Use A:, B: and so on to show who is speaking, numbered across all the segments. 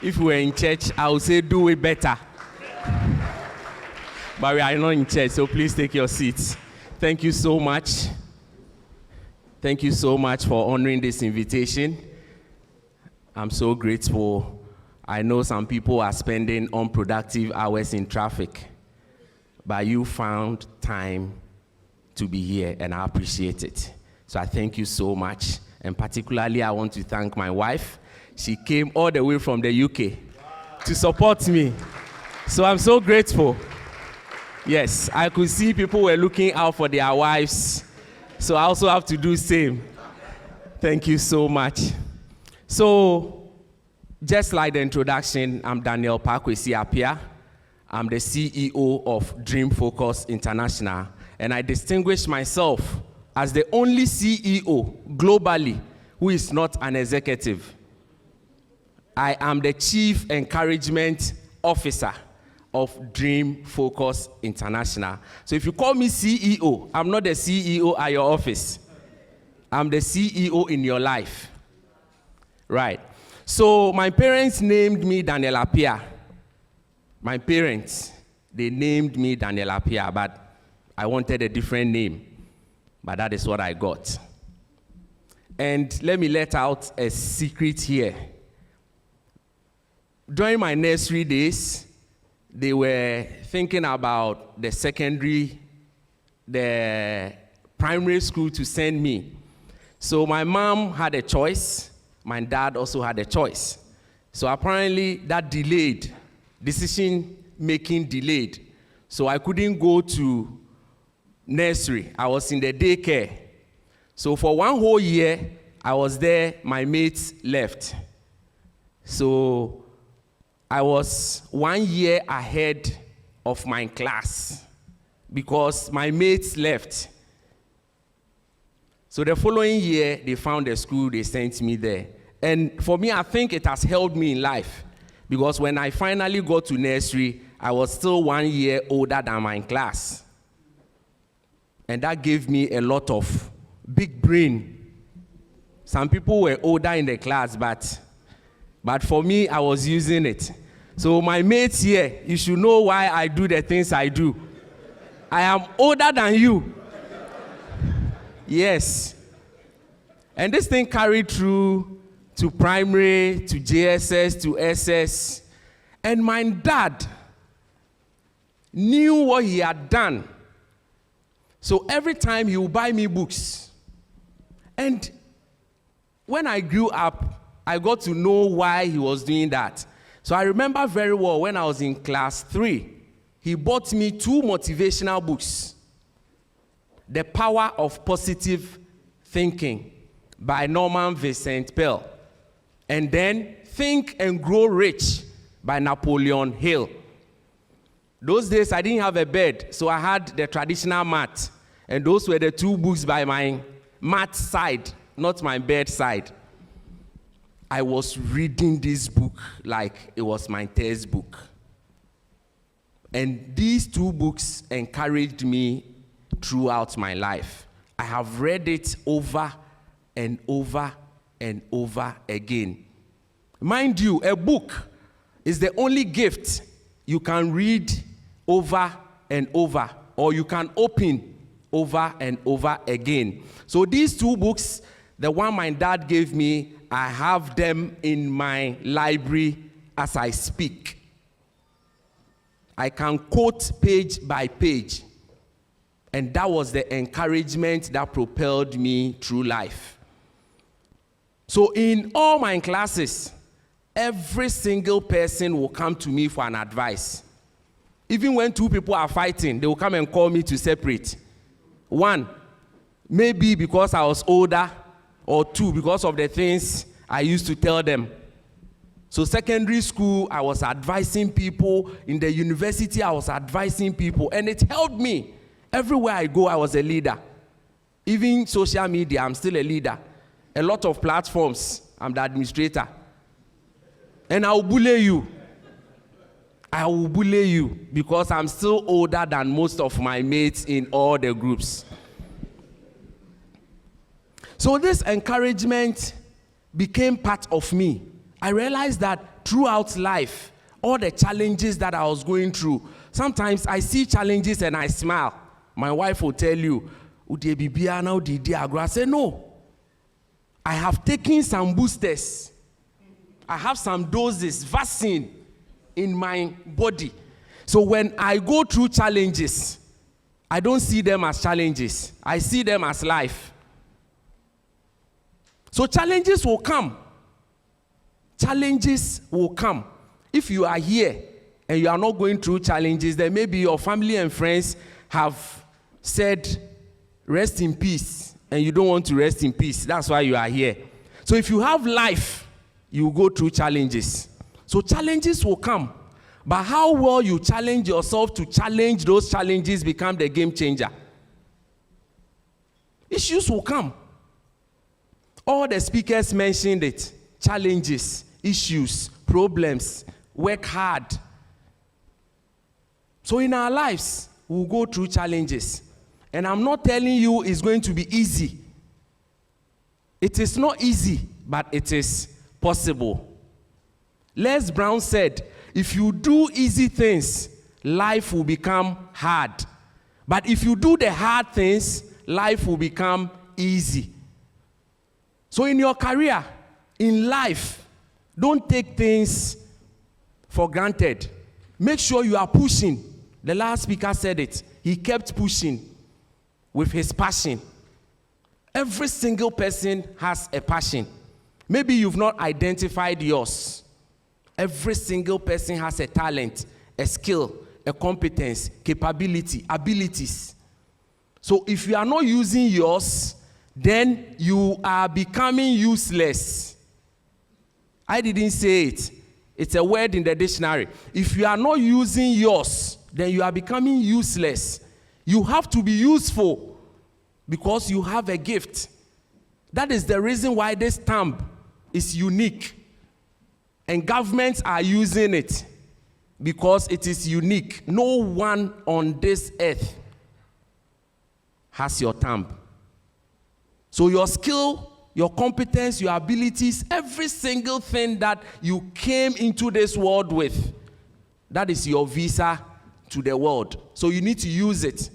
A: If we were in church, I would say do it better. But we are not in church, so please take your seats. Thank you so much. Thank you so much for honoring this invitation. I'm so grateful. I know some people are spending unproductive hours in traffic, but you found time to be here, and I appreciate it. So I thank you so much. And particularly, I want to thank my wife. She came all the way from the UK to support me. So I'm so grateful. Yes, I could see people were looking out for their wives. So I also have to do the same. Thank you so much. So, just like the introduction, I'm Daniel Pakwesi Appiah. I'm the CEO of Dream Focus International. And I distinguish myself as the only CEO globally who is not an executive. I am the Chief Encouragement Officer of Dream Focus International. So if you call me CEO, I'm not the CEO at your office. I'm the CEO in your life. Right. So my parents named me Daniel Appiah. My parents, they named me Daniel Appiah, but I wanted a different name. But that is what I got. And let me let out a secret here. During my nursery days, they were thinking about the primary school to send me. So my mom had a choice. My dad also had a choice. So apparently that decision-making delayed. So I couldn't go to nursery. I was in the daycare. So for one whole year, I was there, my mates left. So I was 1 year ahead of my class because my mates left. So the following year, they found a school, they sent me there. And for me, I think it has helped me in life because when I finally got to nursery, I was still 1 year older than my class. And that gave me a lot of big brain. Some people were older in the class, but for me, I was using it. So my mates here, you should know why I do the things I do. I am older than you. Yes. And this thing carried through to primary, to JSS, to SS. And my dad knew what he had done. So every time he would buy me books. And when I grew up, I got to know why he was doing that. So I remember very well when I was in class 3, he bought me 2 motivational books. The Power of Positive Thinking by Norman Vincent Peale. And then Think and Grow Rich by Napoleon Hill. Those days I didn't have a bed, so I had the traditional mat. And those were the 2 books by my mat side, not my bed side. I was reading this book like it was my textbook. And these 2 books encouraged me throughout my life. I have read it over and over and over again. Mind you, a book is the only gift you can read over and over, or you can open over and over again. So these 2 books, the one my dad gave me, I have them in my library as I speak. I can quote page by page. And that was the encouragement that propelled me through life. So in all my classes, every single person will come to me for an advice. Even when 2 people are fighting, they will come and call me to separate. 1, maybe because I was older, or 2, because of the things I used to tell them. So secondary school, I was advising people. In the university, I was advising people. And it helped me. Everywhere I go, I was a leader. Even social media, I'm still a leader. A lot of platforms, I'm the administrator. And I will bully you. I will bully you because I'm still older than most of my mates in all the groups. So this encouragement became part of me. I realized that throughout life, all the challenges that I was going through, sometimes I see challenges and I smile. My wife will tell you, I say, no. I have taken some boosters. I have some doses, vaccine in my body. So when I go through challenges, I don't see them as challenges. I see them as life. So challenges will come. Challenges will come. If you are here and you are not going through challenges, then maybe your family and friends have said, rest in peace, and you don't want to rest in peace. That's why you are here. So if you have life, you will go through challenges. So challenges will come. But how well you challenge yourself to challenge those challenges become the game changer. Issues will come. All the speakers mentioned it. Challenges, issues, problems, work hard. So in our lives, we'll go through challenges. And I'm not telling you it's going to be easy. It is not easy, but it is possible. Les Brown said, if you do easy things, life will become hard. But if you do the hard things, life will become easy. So in your career, in life, don't take things for granted. Make sure you are pushing. The last speaker said it. He kept pushing with his passion. Every single person has a passion. Maybe you've not identified yours. Every single person has a talent, a skill, a competence, capability, abilities. So if you are not using yours, then you are becoming useless. I didn't say it. It's a word in the dictionary. If you are not using yours, then you are becoming useless. You have to be useful because you have a gift. That is the reason why this stamp is unique. And governments are using it because it is unique. No one on this earth has your stamp. So your skill, your competence, your abilities, every single thing that you came into this world with, that is your visa to the world. So you need to use it.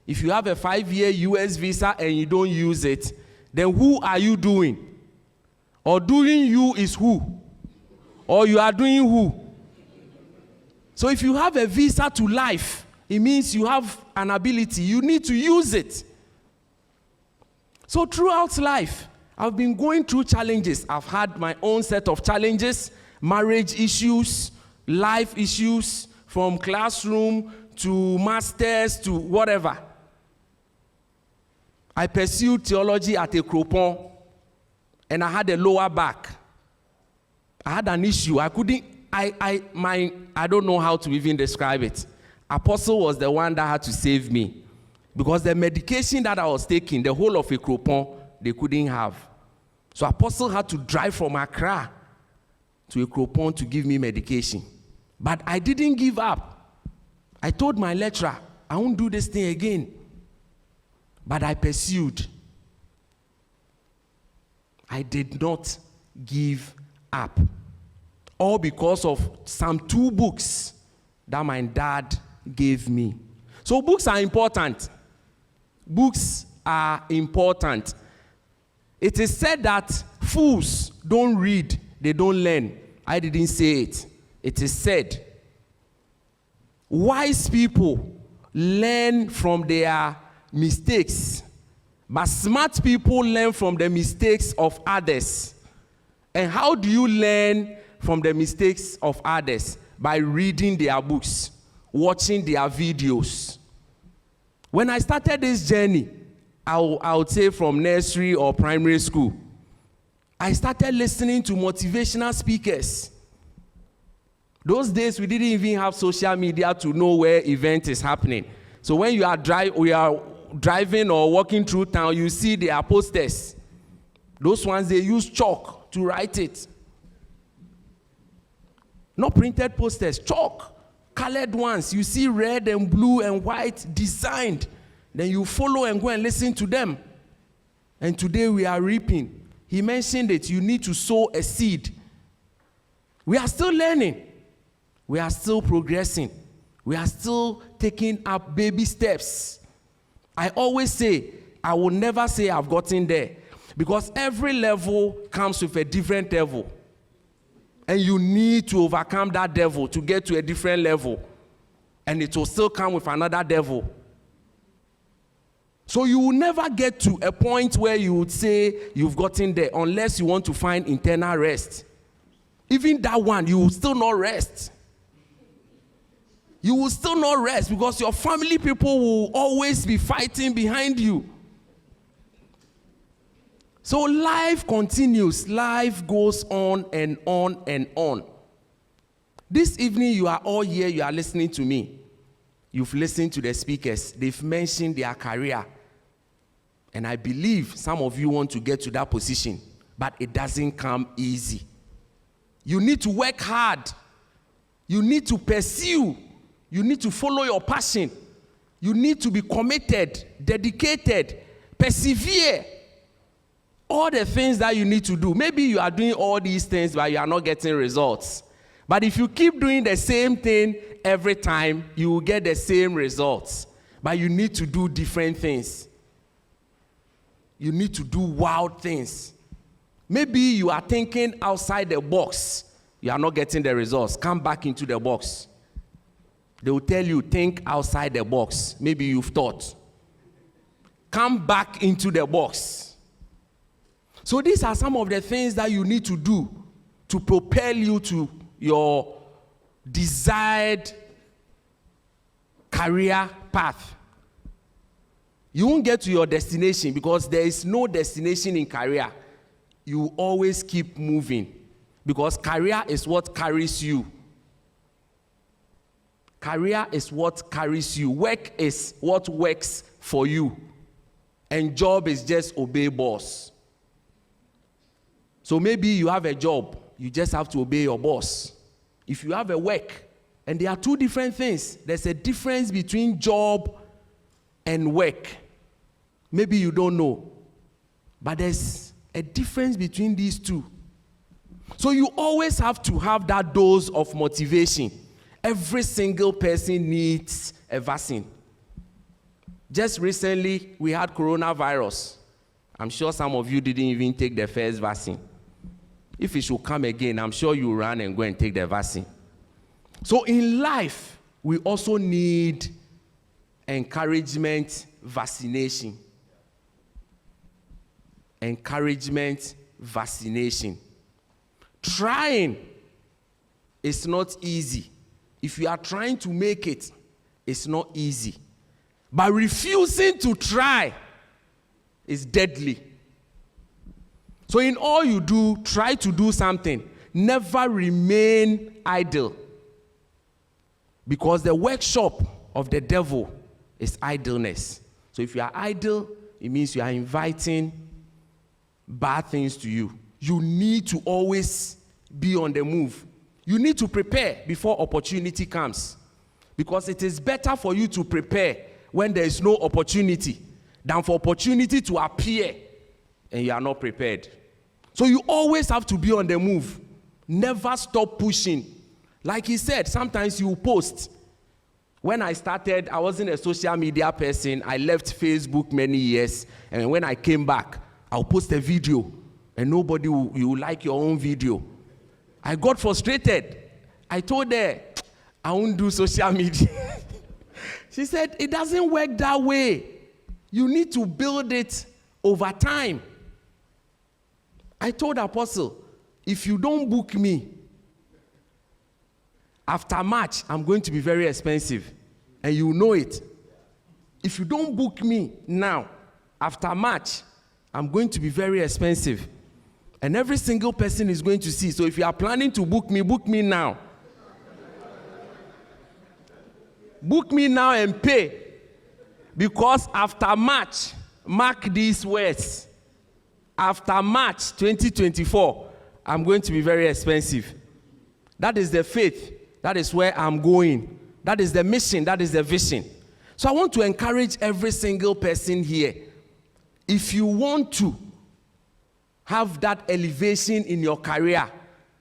A: If you have a 5-year US visa and you don't use it, then who are you doing? Or doing you is who? Or you are doing who? So if you have a visa to life, it means you have an ability. You need to use it. So throughout life, I've been going through challenges. I've had my own set of challenges, marriage issues, life issues, from classroom to masters to whatever. I pursued theology at Ekropon, and I had a lower back. I had an issue. I don't know how to even describe it. Apostle was the one that had to save me. Because the medication that I was taking, the whole of Ekropon, they couldn't have. So Apostle had to drive from Accra to Ekropon to give me medication. But I didn't give up. I told my lecturer, I won't do this thing again. But I pursued. I did not give up. All because of some 2 books that my dad gave me. So books are important. Books are important. It is said that fools don't read, they don't learn. I didn't say it. It is said. Wise people learn from their mistakes, but smart people learn from the mistakes of others. And how do you learn from the mistakes of others? By reading their books, watching their videos. When I started this journey, I would say from nursery or primary school, I started listening to motivational speakers. Those days, we didn't even have social media to know where event is happening. So when we are driving or walking through town, you see there are posters. Those ones, they use chalk to write it. Not printed posters, chalk. Colored ones. You see red and blue and white designed. Then you follow and go and listen to them. And today we are reaping. He mentioned it. You need to sow a seed. We are still learning. We are still progressing. We are still taking up baby steps. I always say, I will never say I've gotten there. Because every level comes with a different devil. And you need to overcome that devil to get to a different level. And it will still come with another devil. So you will never get to a point where you would say you've gotten there unless you want to find internal rest. Even that one, you will still not rest. You will still not rest because your family people will always be fighting behind you. So life continues. Life goes on and on and on. This evening, you are all here. You are listening to me. You've listened to the speakers. They've mentioned their career. And I believe some of you want to get to that position. But it doesn't come easy. You need to work hard. You need to pursue. You need to follow your passion. You need to be committed, dedicated, persevere. All the things that you need to do. Maybe you are doing all these things, but you are not getting results. But if you keep doing the same thing every time, you will get the same results. But you need to do different things. You need to do wild things. Maybe you are thinking outside the box. You are not getting the results. Come back into the box. They will tell you, think outside the box. Maybe you've thought. Come back into the box. So these are some of the things that you need to do to propel you to your desired career path. You won't get to your destination because there is no destination in career. You always keep moving because career is what carries you. Career is what carries you. Work is what works for you. And job is just obey boss. So maybe you have a job, you just have to obey your boss. If you have a work, and there are two different things. There's a difference between job and work. Maybe you don't know. But there's a difference between these two. So you always have to have that dose of motivation. Every single person needs a vaccine. Just recently, we had coronavirus. I'm sure some of you didn't even take the first vaccine. If it should come again, I'm sure you'll run and go and take the vaccine. So in life, we also need encouragement, vaccination. Encouragement, vaccination. Trying is not easy. If you are trying to make it, it's not easy. But refusing to try is deadly. So in all you do, try to do something. Never remain idle. Because the workshop of the devil is idleness. So if you are idle, it means you are inviting bad things to you. You need to always be on the move. You need to prepare before opportunity comes. Because it is better for you to prepare when there is no opportunity than for opportunity to appear and you are not prepared. So you always have to be on the move. Never stop pushing. Like he said, sometimes you post. When I started, I wasn't a social media person. I left Facebook many years. And when I came back, I'll post a video. And nobody will like your own video. I got frustrated. I told her, I won't do social media. She said, it doesn't work that way. You need to build it over time. I told Apostle, if you don't book me, after March, I'm going to be very expensive. And you know it. If you don't book me now, after March, I'm going to be very expensive. And every single person is going to see. So if you are planning to book me now. Book me now and pay. Because after March, mark these words. After March 2024, I'm going to be very expensive. That is the faith. That is where I'm going. That is the mission. That is the vision. So I want to encourage every single person here. If you want to have that elevation in your career,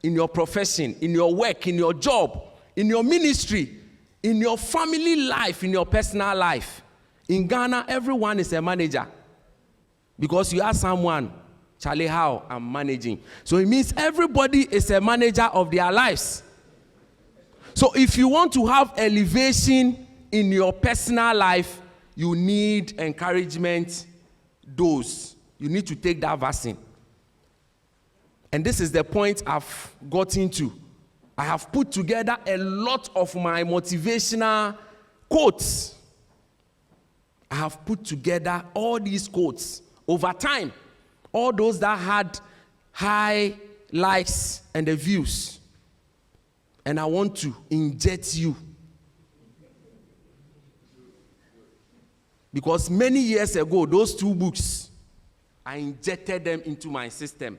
A: in your profession, in your work, in your job, in your ministry, in your family life, in your personal life. In Ghana, everyone is a manager. Because you ask someone, Charlie, how I'm managing. So it means everybody is a manager of their lives. So if you want to have elevation in your personal life, you need encouragement dose. You need to take that vaccine. And this is the point I've gotten to. I have put together a lot of my motivational quotes. I have put together all these quotes over time. All those that had high likes and the views. And I want to inject you. Because many years ago, those 2 books, I injected them into my system.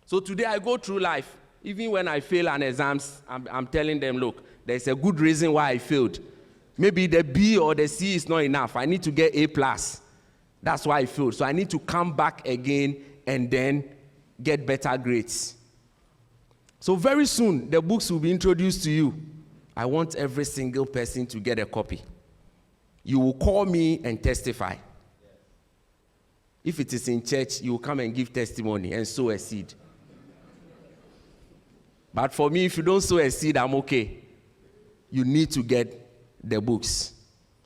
A: So today I go through life. Even when I fail an exams, I'm telling them, look, there's a good reason why I failed. Maybe the B or the C is not enough. I need to get A+. That's why I failed. So I need to come back again and then get better grades. So very soon, the books will be introduced to you. I want every single person to get a copy. You will call me and testify. If it is in church, you will come and give testimony and sow a seed. But for me, if you don't sow a seed, I'm okay. You need to get the books.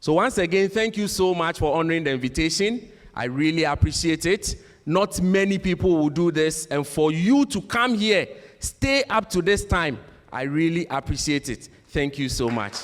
A: So once again, thank you so much for honoring the invitation. I really appreciate it. Not many people will do this. And for you to come here, stay up to this time, I really appreciate it. Thank you so much.